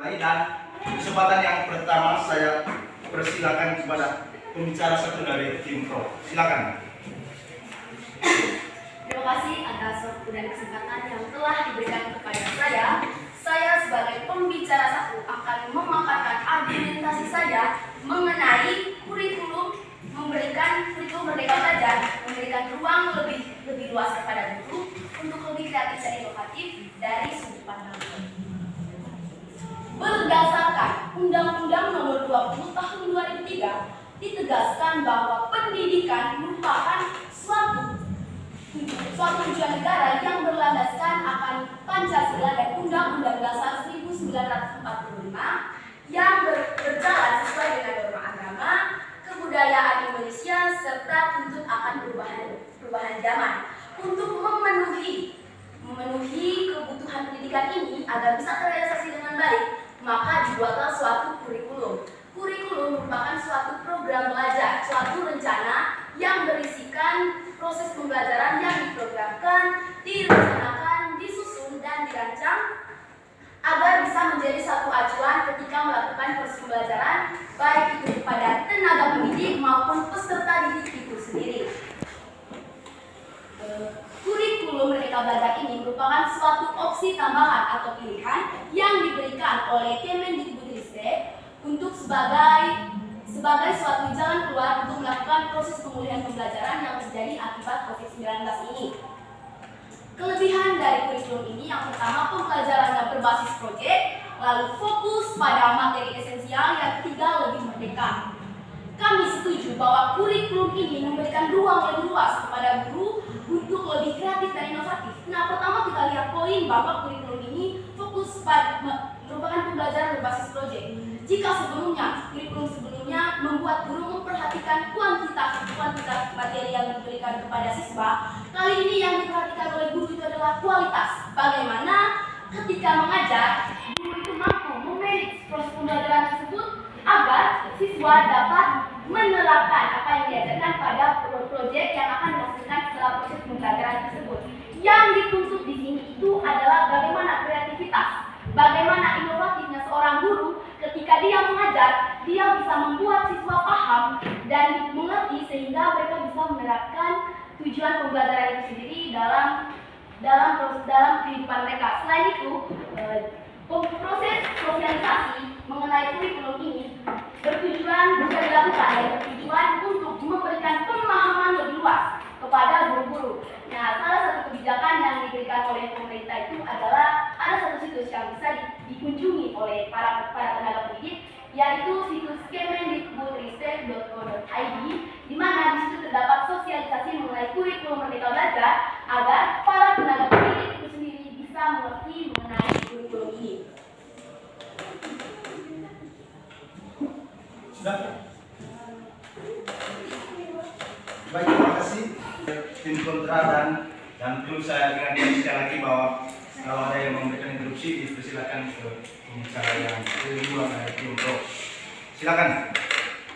Baik, dan kesempatan yang pertama saya persilakan kepada pembicara satu dari tim Pro. Silakan. Terima kasih atas waktu dan kesempatan yang telah diberikan kepada saya. Saya sebagai pembicara satu akan memaparkan argumentasi saya mengenai kurikulum Merdeka Belajar, memberikan ruang lebih luas kepada guru untuk lebih kreatif dan inovatif dari sudut pandang. Berdasarkan Undang-Undang Nomor 20 Tahun 2003 ditegaskan bahwa pendidikan merupakan suatu tujuan negara yang berlandaskan akan Pancasila dan Undang-Undang Dasar 1945 yang berjalan sesuai dengan norma agama, kebudayaan Indonesia serta tuntut akan perubahan zaman. Untuk memenuhi kebutuhan pendidikan ini agar bisa terrealisasi dengan baik, maka dibuatlah suatu kurikulum. Kurikulum merupakan suatu program belajar, suatu rencana yang berisikan proses pembelajaran yang diprogramkan, direncanakan, disusun, dan dirancang agar bisa menjadi satu acuan ketika melakukan proses pembelajaran, baik itu kepada tenaga pendidik maupun peserta didik itu sendiri. Kurikulum Merdeka Belajar ini merupakan suatu opsi tambahan atau pilihan yang diberikan oleh Kemendikbudristek untuk sebagai suatu jalan keluar untuk melakukan proses pemulihan pembelajaran yang terjadi akibat COVID-19 ini. Kelebihan dari kurikulum ini yang pertama, pembelajarannya berbasis proyek, lalu fokus pada materi esensial, yang ketiga lebih merdeka. Kami setuju bahwa kurikulum ini memberikan ruang lebih luas kepada guru untuk lebih kreatif dan inovatif. Nah, pertama kita lihat poin bahwa kurikulum ini fokus pada merupakan pembelajaran berbasis proyek. Jika kurikulum sebelumnya membuat guru memperhatikan kuantitas materi yang diberikan kepada siswa, kali ini yang diperhatikan oleh guru itu adalah kualitas. Bagaimana ketika mengajar, guru itu mampu memanage proses pembelajaran tersebut agar siswa dapat menerapkan apa yang diajarkan pada proyek yang akan dihasilkan setelah proses pembelajaran tersebut. Yang dituntut di sini itu adalah bagaimana kreativitas, bagaimana inovatifnya seorang guru ketika dia mengajar, dia bisa membuat siswa paham dan mengerti sehingga mereka bisa menerapkan tujuan pembelajaran itu sendiri dalam kehidupan mereka. Selain itu, proses sosialisasi mengenai kurikulum ini bukan dilakukan dan bertujuan untuk memberikan pemahaman lebih luas kepada guru-guru. Nah, salah satu kebijakan yang diberikan oleh pemerintah itu adalah ada satu situs yang bisa dikunjungi oleh para tenaga pendidik, yaitu situs kemendikbudristek.go.id, di mana di situ terdapat sosialisasi mengenai kurikulum Merdeka Belajar agar para tenaga pendidik itu sendiri bisa mengerti mengenai kurikulum ini. Sudah? Baik, terima kasih tim kontra dan perlu saya ingatkan sekali lagi bahwa kalau ada yang memberikan interupsi dipersilakan ke pembicara yang kedua dari tim Pro. Silakan.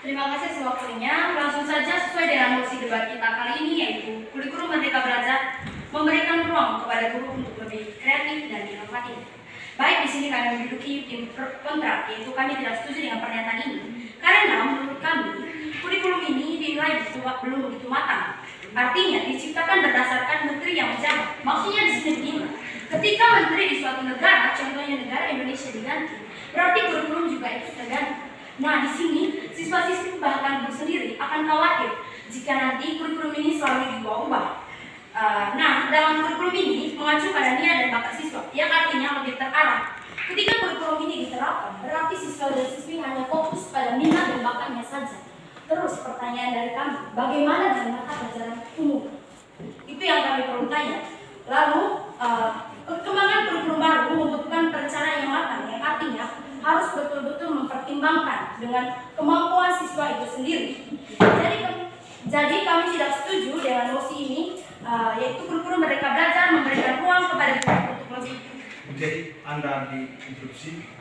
Terima kasih sewaktunya. Langsung saja sesuai dengan mosi debat kita kali ini, yaitu kurikulum Merdeka Belajar memberikan ruang kepada guru untuk lebih kreatif dan inovatif. Baik, di sini kami menduduki tim kontra, yaitu kami tidak setuju dengan pernyataan ini. Karena menurut kami, kurikulum ini dinilai belum begitu matang. Artinya diciptakan berdasarkan menteri yang menjabat. Maksudnya di sini begini, ketika menteri di suatu negara, contohnya negara Indonesia diganti, berarti kurikulum juga ikut terganti. Nah, di sini siswa-siswi bahkan guru sendiri akan khawatir jika nanti kurikulum ini selalu diubah-ubah. Nah, dalam kurikulum ini mengacu pada niat dan bakat siswa, yang artinya lebih terarah. Ketika kurikulum ini diterapkan, berarti siswa dan siswi hanya fokus pada minat dan bakatnya saja. Terus pertanyaan dari kami, bagaimana dengan mata pelajaran umum? Itu yang kami perlu tanya. Lalu, perkembangan kurikulum baru membutuhkan perencanaan yang matang, yang artinya harus betul-betul mempertimbangkan dengan kemampuan siswa itu sendiri. Jadi kami tidak setuju dengan mosi ini, yaitu kurikulum Merdeka Belajar memberikan ruang kepada guru untuk lebih. Jadi Anda diinterupsi.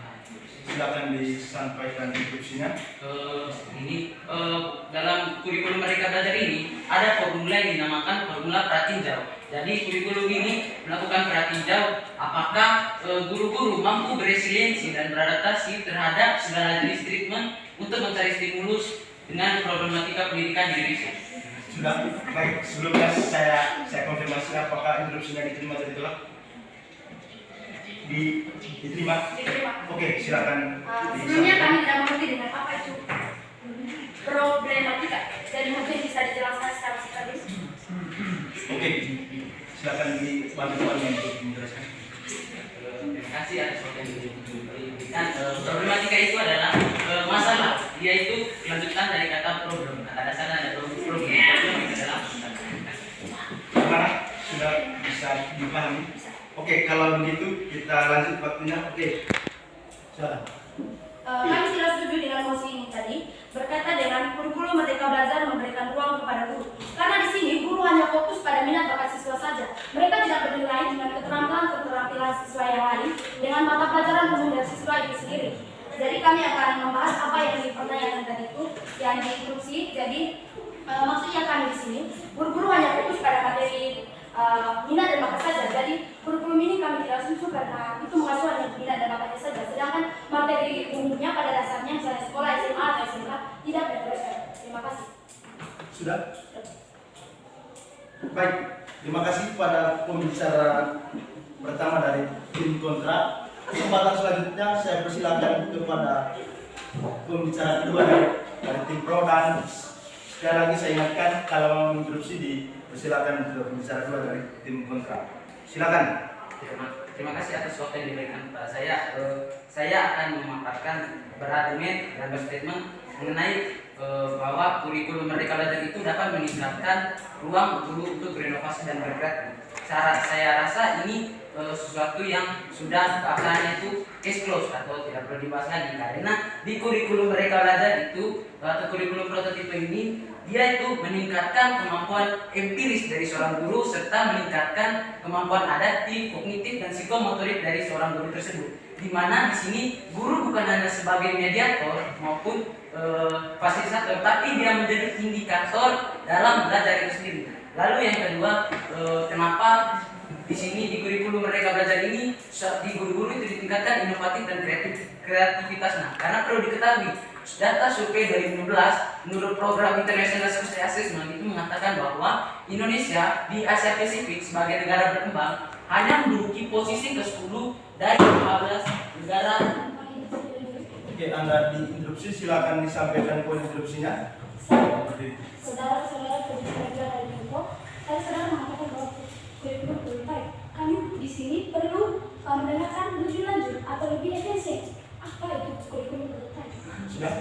Silakan disampaikan instruksinya. Dalam kurikulum Merdeka Belajar ini ada formula yang dinamakan formula pratinjau. Jadi kurikulum ini melakukan pratinjau apakah guru-guru mampu beresiliensi dan beradaptasi terhadap segala jenis treatment untuk mencari stimulus dengan problematika pendidikan di Indonesia. Sudah, baik. Sebelumnya saya konfirmasi apakah instruksinya diterima atau ditolak? Diterima? Diterima. Oke, silakan. Sebelumnya kami tidak mengerti dengan apa itu problematika. Jadi mungkin bisa dijelaskan secara singkat. Oke, silakan dibantu untuk menjelaskan. Terima kasih atas waktu yang diberikan. Problematika itu adalah masalah, yaitu kelanjutan dari kata problem. Kata dasarnya ada problem. Problem itu adalah masalah. Gimana? Sudah bisa dipahami? Oke, kalau begitu kita lanjut waktunya. Oke, silakan. Kami tidak setuju dengan mosi ini tadi berkaitan dengan kurikulum Merdeka Belajar memberikan ruang kepada guru. Karena di sini guru hanya fokus pada minat bakat siswa saja. Mereka tidak bernilai dengan keterampilan siswa yang lain dengan mata pelajaran umum dari siswa itu sendiri. Jadi kami akan membahas apa yang dipertanyakan tadi itu yang diinstruksi. Jadi maksudnya kami di sini guru-guru hanya fokus pada materi minat dan bakat saja. Jadi kurikulum ini kami tidak setuju karena itu mengacu hanya minat dan bakatnya saja. Sedangkan materi umumnya pada dasarnya misalnya sekolah SMA atau SMK tidak diteruskan. Terima kasih. Sudah? Baik, terima kasih pada pembicara pertama dari tim kontra. Kesempatan selanjutnya saya persilakan kepada pembicara kedua dari tim pro, dan sekali lagi saya ingatkan kalau mau interupsi dipersilakan ke pembicara kedua dari tim kontra. Silakan. Terima kasih atas waktu yang diberikan kepada saya. Saya akan memaparkan berargumen dan berstatement mengenai bahwa kurikulum Merdeka Belajar itu dapat meningkatkan ruang guru untuk berinovasi dan berkreasi. Saya rasa ini sesuatu yang sudah faktanya itu case close atau tidak perlu dibahas lagi, karena di kurikulum Merdeka Belajar itu atau kurikulum prototipe ini dia itu meningkatkan kemampuan empiris dari seorang guru serta meningkatkan kemampuan adaptif, kognitif dan psikomotorik dari seorang guru tersebut. Di mana di sini guru bukan hanya sebagai mediator maupun fasilitator, tapi dia menjadi indikator dalam belajar itu sendiri. Lalu yang kedua, kenapa di sini di kurikulum Merdeka Belajar ini di guru-guru itu ditingkatkan inovatif dan kreativitasnya? Karena perlu diketahui, data survei 2016 menurut program International Social Assessment itu mengatakan bahwa Indonesia di Asia Pasifik sebagai negara berkembang hanya menduduki posisi ke-10 dari 15 negara. Oke, Anda diinterupsi, silakan disampaikan poin interupsinya. Saudara-saudara pembicara dari Info, saya sedang mengatakan bahwa kurikulum belum baik. Kami di sini perlu mendengarkan lebih lanjut atau lebih efisien. Apa itu kurikulum belum baik? Sudah?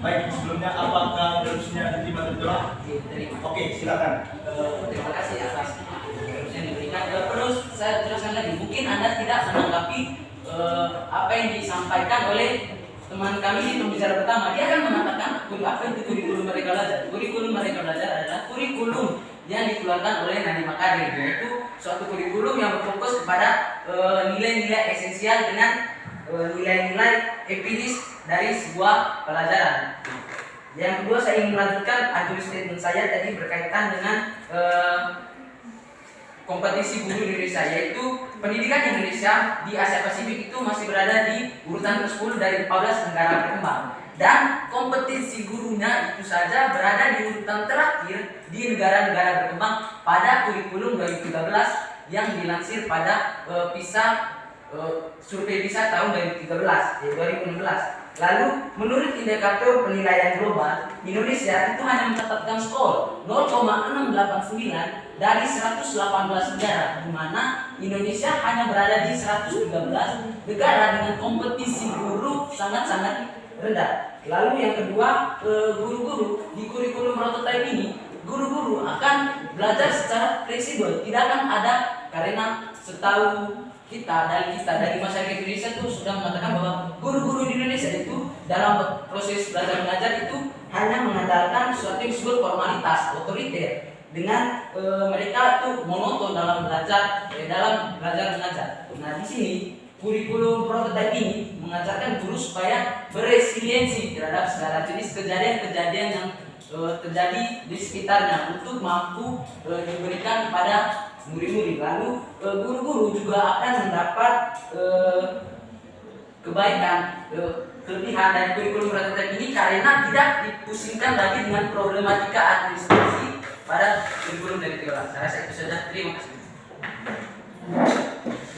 Baik, sebelumnya apakah interupsinya diterima atau ditolak? Diterima. Oke, silakan. Terima kasih atas interupsi yang diberikan. Terus saya jelaskan lagi, mungkin Anda tidak menanggapi apa yang disampaikan oleh teman kami di pembicara pertama. Dia akan mengatakan apa itu kurikulum Merdeka Belajar. Kurikulum Merdeka Belajar adalah kurikulum yang dikeluarkan oleh Nadiem Makarim, yaitu suatu kurikulum yang berfokus kepada nilai-nilai esensial dengan nilai-nilai empiris dari sebuah pelajaran. Yang kedua, saya ingin melanjutkan argumen statement saya tadi berkaitan dengan kompetisi guru Indonesia, yaitu pendidikan Indonesia di Asia Pasifik itu masih berada di urutan ke-10 dari 14 negara berkembang, dan kompetisi gurunya itu saja berada di urutan terakhir di negara-negara berkembang pada kurikulum 2013 yang dilansir pada survei PISA tahun 2016. Lalu menurut indikator penilaian global, Indonesia itu hanya mencatatkan skor 0,689 dari 118 negara, di mana Indonesia hanya berada di 113 negara dengan kompetisi guru sangat-sangat rendah. Lalu yang kedua, guru-guru di kurikulum prototipe ini, guru-guru akan belajar secara fleksibel, tidak akan ada, karena setahu dari masyarakat Indonesia itu sudah mengatakan bahwa guru-guru di Indonesia itu dalam proses belajar mengajar itu hanya mengandalkan suatu yang disebut formalitas, otoriter, dengan mereka itu monoton dalam belajar mengajar. Nah, di sini kurikulum prototipe ini mengajarkan guru supaya beresiliensi terhadap segala jenis kejadian-kejadian yang terjadi di sekitarnya untuk mampu diberikan kepada murid-murid. Lalu guru-guru juga akan mendapat kebaikan, kelebihan dari kurikulum prototipe ini karena tidak dipusingkan lagi dengan problematika administrasi pada kurikulum dari 13. Saya rasa itu saja. Terima kasih.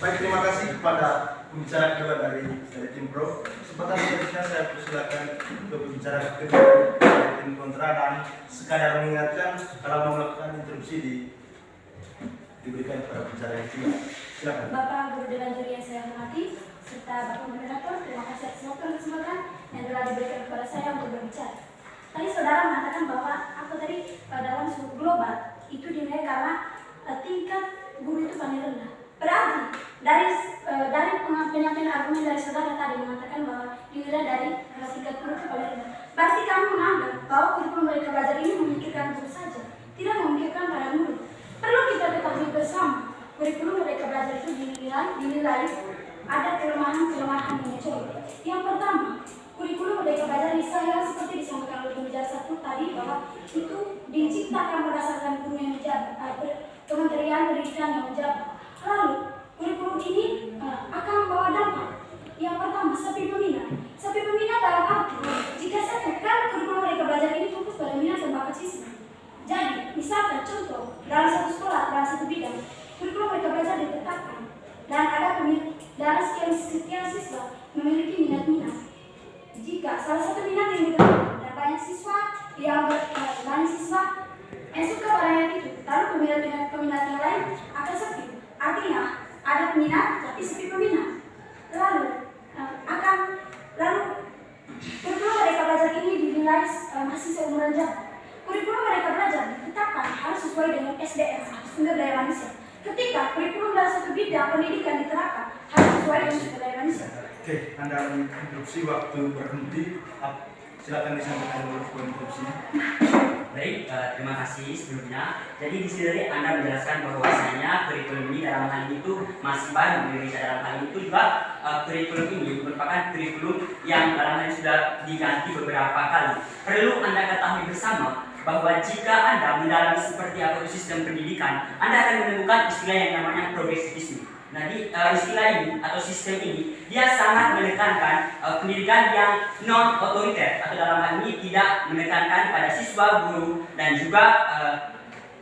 Baik, terima kasih kepada pembicara kedua dari tim Pro. Kesempatan selanjutnya saya persilakan untuk pembicara kedua dari tim kontra dan sekadar mengingatkan kalau mau melakukan interupsi diberikan kepada pembicara yang ketiga. Silakan. Bapak Guru Dewan Juri yang saya hormati, serta Bapak Moderator, terima kasih atas waktu dan kesempatan yang telah diberikan kepada saya untuk berbicara. Tadi saudara mengatakan bahwa dalam suhu global itu dinilai karena tingkat guru itu paling rendah. Berarti dari penyampaian argumen dari saudara tadi mengatakan bahwa dinilai dari tingkat guru itu paling rendah. Berarti kamu menganggap bahwa kurikulum mereka belajar ini memikirkan guru saja, tidak memikirkan para murid. Perlu kita ketahui bersama, kurikulum mereka belajar itu dinilai ada kelemahan-kelemahan yang mencolok. Yang pertama, kurikulum mereka belajar saya seperti disampaikan oleh pembicara satu tadi bahwa itu diciptakan berdasarkan guru yang menjabat, Kementerian Pendidikan yang menjabat. Lalu, kurikulum ini akan membawa dampak. Yang pertama, sepi peminat. Sepi peminat dalam arti, jika saya kan kurikulum mereka belajar ini fokus pada minat dan bakat siswa. Jadi, misalkan contoh, dalam satu sekolah, dalam satu bidang, kurikulum mereka belajar ditetapkan dan ada sekian siswa memiliki minat-minat. Jika salah satu minat yang ditetapkan dan banyak siswa yang suka pada yang itu, lalu peminat yang lain akan sepi. Artinya ada peminat tapi sepi peminat. Lalu kurikulum mereka belajar ini dinilai masih seumuran jabat. Kurikulum mereka belajar ditetapkan harus sesuai dengan SDM, sumber daya manusia. Ketika kurikulum dalam satu bidang pendidikan diterapkan harus sesuai dengan sumber daya manusia. Oke, Anda interupsi, waktu berhenti. Silakan disampaikan dulu poin interupsinya. Baik, terima kasih sebelumnya. Jadi di sini Anda menjelaskan bahwasanya kurikulum ini dalam hal ini itu masih baru di Indonesia. Dalam hal itu juga kurikulum ini merupakan kurikulum yang dalam hal ini sudah diganti beberapa kali. Perlu Anda ketahui bersama bahwa jika Anda mendalami seperti apa itu sistem pendidikan, Anda akan menemukan istilah yang namanya progresivisme. Nah, istilah ini atau sistem ini dia sangat menekankan pendidikan yang non otoriter atau dalam hal ini tidak menekankan pada siswa, guru dan juga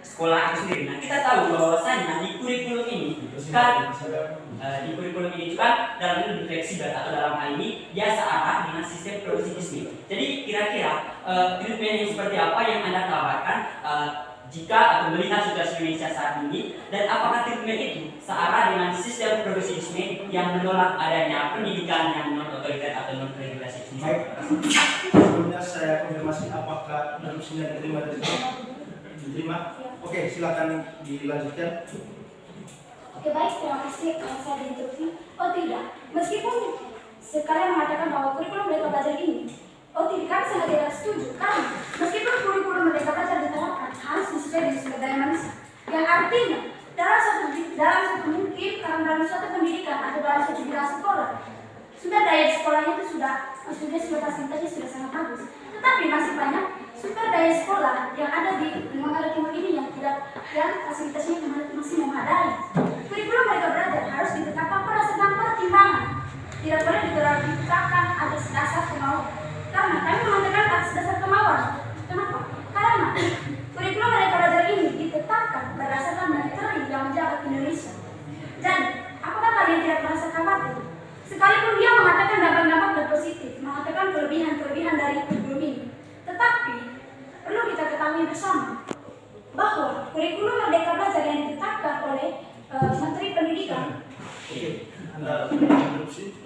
sekolah itu sendiri. Nah, kita tahu bahwasanya di kurikulum ini juga dalam ini lebih fleksibel atau dalam hal ini dia searah dengan sistem progresivisme. Jadi kira-kira treatment yang seperti apa yang Anda tawarkan jika atau melihat situasi Indonesia saat ini, dan apakah treatment itu searah dengan sistem progresivisme yang menolak adanya pendidikan yang non otoriter atau non regulasi? Baik, sebelumnya saya konfirmasi apakah interupsinya diterima dari Bapak? Diterima? Oke, silakan dilanjutkan. Oke, baik, terima kasih saya diinterupsi. Oh tidak, meskipun sekalian mengatakan bahwa kurikulum mereka belajar ini, kami sangat tidak setuju karena meskipun kurikulum mereka belajar diterapkan harus sesuai dengan sumber daya manusia, yang artinya dalam suatu pendidikan atau dalam suatu bidang sekolah, sumber daya di sekolahnya itu sudah fasilitasnya sudah sangat bagus, tetapi masih banyak sumber daya sekolah yang ada di Nusa Timur ini yang fasilitasnya masih memadai. Kurikulum mereka belajar harus ditetapkan berdasarkan pertimbangan, tidak boleh ditetapkan atas dasar kemauan. Karena kami mengatakan atas dasar kemauan. Kenapa? Karena kurikulum mereka belajar ini ditetapkan berdasarkan menteri yang menjabat Indonesia. Jadi, apakah kalian tidak merasa khawatir? Sekalipun dia mengatakan dampak-dampak dan positif, mengatakan kelebihan-kelebihan dari kurikulum ini, tetapi perlu kita ketahui bersama bahwa kurikulum merdeka belajar yang ditetapkan oleh Menteri Pendidikan. Anda interupsi.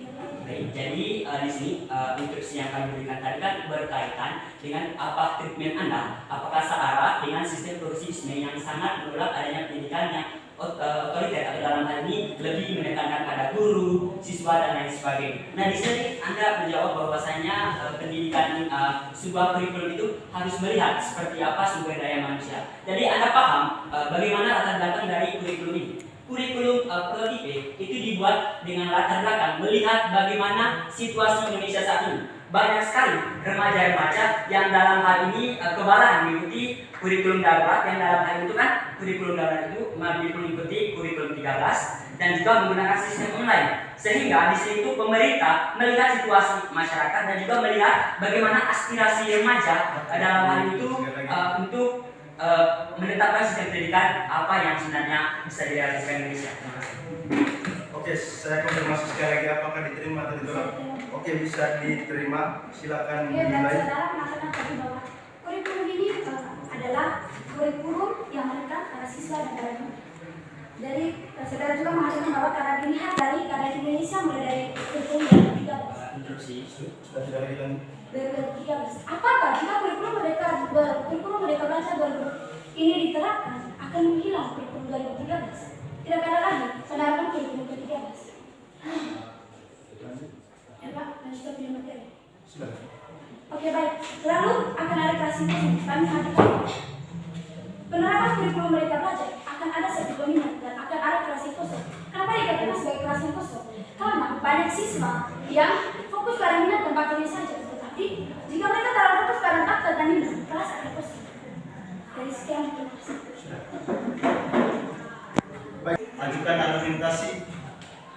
Baik, jadi di sini instruksi yang kami berikan tadi kan berkaitan dengan apa treatment Anda, apakah searah dengan sistem progresivisme yang sangat menolak adanya pendidikan yang otoriter atau dalam hal ini lebih menekankan pada guru, siswa dan lain sebagainya. Nah, di sini Anda menjawab bahwasanya pendidikan sebuah kurikulum itu harus melihat seperti apa sumber daya manusia. Jadi Anda paham bagaimana latar belakang dari kurikulum ini. kurikulum prototipe itu dibuat dengan latar belakang melihat bagaimana situasi Indonesia saat ini. Banyak sekali remaja-remaja yang dalam hal ini kewalahan mengikuti kurikulum darurat, yang dalam hal itu kan kurikulum darurat itu mengikuti kurikulum 13 dan juga menggunakan sistem online. Sehingga di situ pemerintah melihat situasi masyarakat dan juga melihat bagaimana aspirasi remaja dalam hal itu untuk menetapkan sistem pendidikan apa yang sebenarnya bisa direalisasikan Indonesia. Terima kasih. Oke, saya konfirmasi sekali lagi apakah diterima atau ditolak. Oke, bisa diterima. Silakan Oke, dan dimulai. saudara mengatakan tadi bahwa kurikulum ini adalah kurikulum yang menentukan para siswa dan para guru. Dari saudara juga mengatakan bahwa karena dilihat dari keadaan Indonesia mulai dari kurikulum yang 13. Interupsi. Sudah tidak lagi lanjut. 2013. Apakah jika kurikulum Merdeka Belajar 2000 ini diterapkan akan menghilang kurikulum 2013? Tidak ada lagi penerapan kurikulum ke-13. Ya Pak, lanjut ke materi. Silakan. Oke baik, lalu akan ada kelas kosong. Kami mengatakan penerapan kurikulum Merdeka Belajar akan ada satu dominan dan akan ada kelas kosong. Kenapa dikatakan sebagai kelas kosong? Karena banyak siswa yang fokus pada minat dan bakatnya saja. Tetapi jika mereka terlalu fokus pada bakat dan minat, kelas akan kosong. Dari sekian terima kasih. Baik, ajukan argumentasi,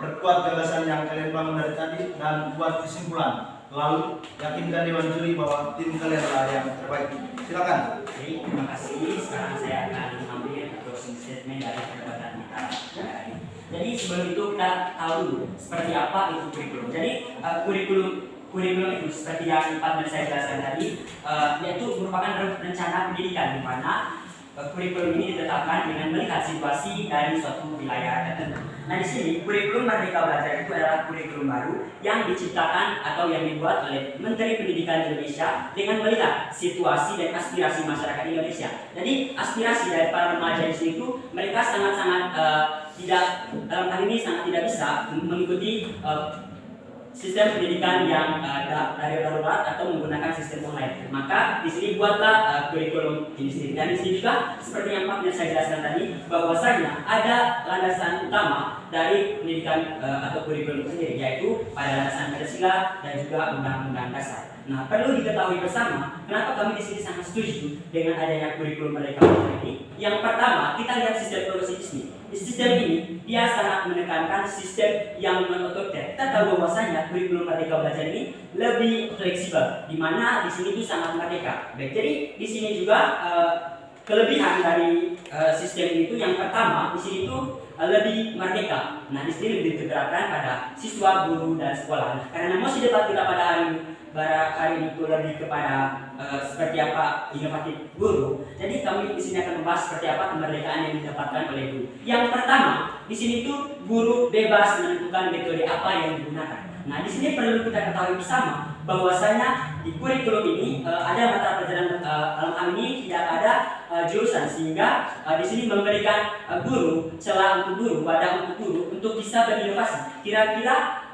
perkuat gagasan yang kalian bangun dari tadi dan buat kesimpulan. Lalu yakinkan Dewan Juri bahwa tim kalian adalah yang terbaik. Silakan. Oke, terima kasih. Sekarang saya akan mengambil closing statement dari perdebatan kita. Jadi sebelum itu kita tahu dulu seperti apa itu kurikulum. Jadi kurikulum itu seperti yang Pak saya jelaskan tadi, yaitu merupakan rencana pendidikan di mana kurikulum ini ditetapkan dengan melihat situasi dari suatu wilayah tertentu. Nah di sini kurikulum Merdeka Belajar itu adalah kurikulum baru yang diciptakan atau yang dibuat oleh Menteri Pendidikan Indonesia dengan melihat situasi dan aspirasi masyarakat Indonesia. Jadi aspirasi dari para remaja di sini itu mereka sangat-sangat tidak, dalam hal ini sangat tidak bisa mengikuti sistem pendidikan yang dari darurat atau menggunakan sistem online. Maka di sini buatlah kurikulum ini sendiri. Dan di sini juga seperti yang Pak saya jelaskan tadi, bahwasanya ada landasan utama dari pendidikan atau kurikulum itu sendiri, yaitu pada landasan Pancasila dan juga Undang-Undang Dasar. Nah, perlu diketahui bersama kenapa kami di sini sangat setuju dengan adanya kurikulum Merdeka Belajar ini. Yang pertama, kita lihat sistem produksi di sini. Di sistem ini dia sangat menekankan sistem yang non-otoriter. Kita tahu bahwasanya kurikulum Merdeka Belajar ini lebih fleksibel, di mana di sini itu sangat merdeka. Baik, jadi di sini juga kelebihan dari sistem itu yang pertama di sini itu lebih merdeka. Nah, di sini lebih digerakkan pada siswa, guru, dan sekolah. Nah, karena masih debat kita pada hari ini itu lebih kepada seperti apa inovatif guru. Jadi kami di sini akan membahas seperti apa kemerdekaan yang didapatkan oleh guru. Yang pertama, di sini tuh guru bebas menentukan metode apa yang digunakan. Nah, di sini perlu kita ketahui bersama bahwasanya di kurikulum ini ada mata pelajaran dalam hal ini tidak ada jurusan, sehingga di sini memberikan guru celah untuk guru, wadah untuk guru untuk bisa berinovasi. Kira-kira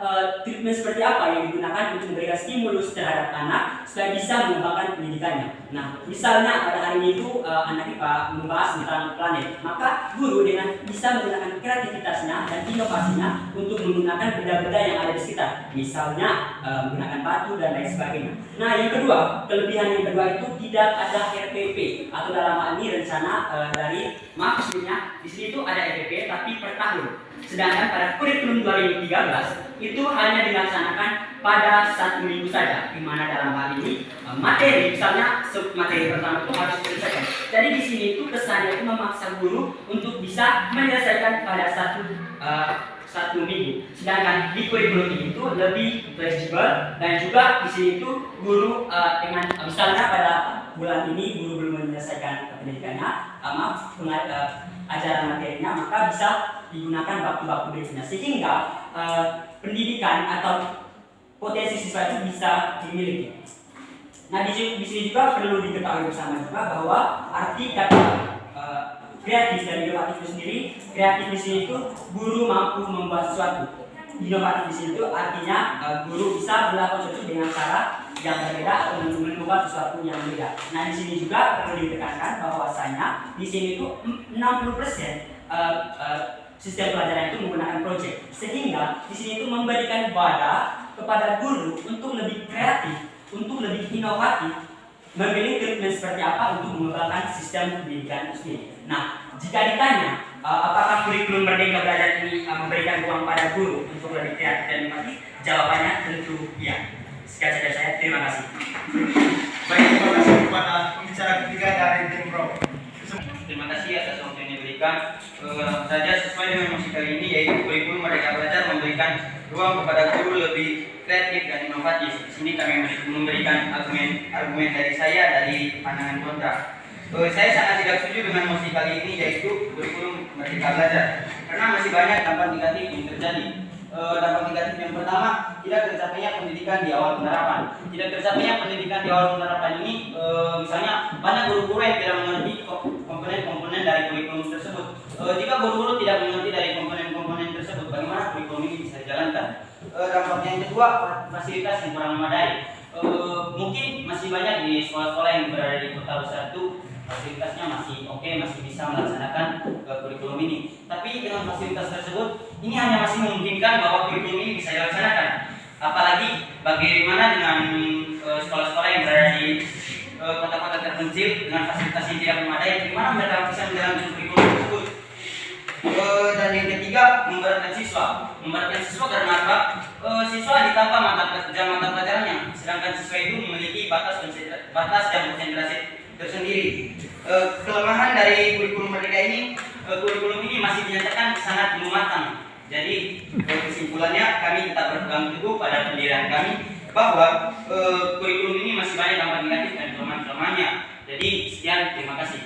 treatment seperti apa yang digunakan untuk memberikan stimulus terhadap anak supaya bisa mengembangkan pendidikannya. Nah, misalnya pada hari ini itu anak IPA membahas tentang planet, maka guru dengan bisa menggunakan kreativitasnya dan inovasinya untuk menggunakan benda-benda yang ada di sekitar, misalnya menggunakan batu dan lain sebagainya. Nah, yang kedua, kelebihan yang kedua itu tidak ada RPP atau dalam hal ini rencana dari maksudnya di sini itu ada RPP tapi per tahun. Sedangkan pada kurikulum 2013 itu hanya dilaksanakan pada 1 minggu saja, di mana dalam hal ini materi, misalnya materi pertama itu harus diselesaikan. Jadi di sini itu kesannya itu memaksa guru untuk bisa menyelesaikan pada satu minggu. Sedangkan di kurikulum ini itu lebih fleksibel dan juga di sini itu guru dengan misalnya pada bulan ini guru belum menyelesaikan pendidikannya, ajaran materinya, maka bisa digunakan waktu-waktu berikutnya sehingga pendidikan atau potensi siswa itu bisa dimiliki. Nah, di sini juga perlu diketahui bersama juga bahwa arti kata kreatif dan inovatif itu sendiri, kreatif di sini itu guru mampu membuat sesuatu. Inovatif di sini itu artinya guru bisa melakukan sesuatu dengan cara yang berbeda atau menemukan sesuatu yang berbeda. Nah, di sini juga perlu ditekankan bahwasanya di sini itu 60% sistem pelajaran itu menggunakan proyek, sehingga di sini itu memberikan wadah kepada guru untuk lebih kreatif, untuk lebih inovatif, memilih treatment seperti apa untuk mengembangkan sistem pendidikan itu sendiri. Nah, jika ditanya apakah kurikulum Merdeka Belajar ini memberikan ruang pada guru untuk lebih kreatif dan inovatif, jawabannya tentu iya. Sekian saja saya, terima kasih. Baik, terima kasih kepada pembicara ketiga dari tim Pro. Terima kasih atas waktu yang diberikan. Langsung saja sesuai dengan misi kali ini, yaitu kurikulum Merdeka Belajar memberikan ruang kepada guru lebih kreatif dan inovatif. Di sini kami memberikan argumen dari saya dari pandangan kontra. Saya sangat tidak setuju dengan mosi kali ini, yaitu kurikulum Merdeka Belajar, karena masih banyak dampak negatif yang terjadi. Dampak negatif yang pertama, tidak tercapainya pendidikan di awal penerapan. Tidak tercapainya pendidikan di awal penerapan ini, misalnya banyak guru-guru yang tidak mengerti komponen-komponen dari kurikulum tersebut. Jika guru-guru tidak mengerti dari komponen-komponen tersebut, bagaimana kurikulum ini bisa dijalankan? Dampak yang kedua, fasilitas yang kurang memadai. Mungkin masih banyak di sekolah-sekolah yang berada di kota besar itu fasilitasnya masih oke, masih bisa melaksanakan kurikulum ini. Tapi dengan fasilitas tersebut, ini hanya masih memungkinkan bahwa kurikulum ini bisa dilaksanakan. Apalagi bagaimana dengan sekolah-sekolah yang berada di kota-kota terpencil dengan fasilitas yang tidak memadai, bagaimana mereka bisa menjalankan kurikulum tersebut? Dan yang ketiga, memberatkan siswa. Memberatkan siswa karena apa? Siswa ditambah mata pelajarannya, sedangkan siswa itu memiliki batas dan konsentrasi tersendiri. Kelemahan dari kurikulum Merdeka ini, kurikulum ini masih dinyatakan sangat belum matang. Jadi kesimpulannya, kami tetap berpegang teguh pada pendirian kami bahwa kurikulum ini masih banyak dampak negatif dan kelemahan-kelemahannya. Jadi sekian, terima kasih.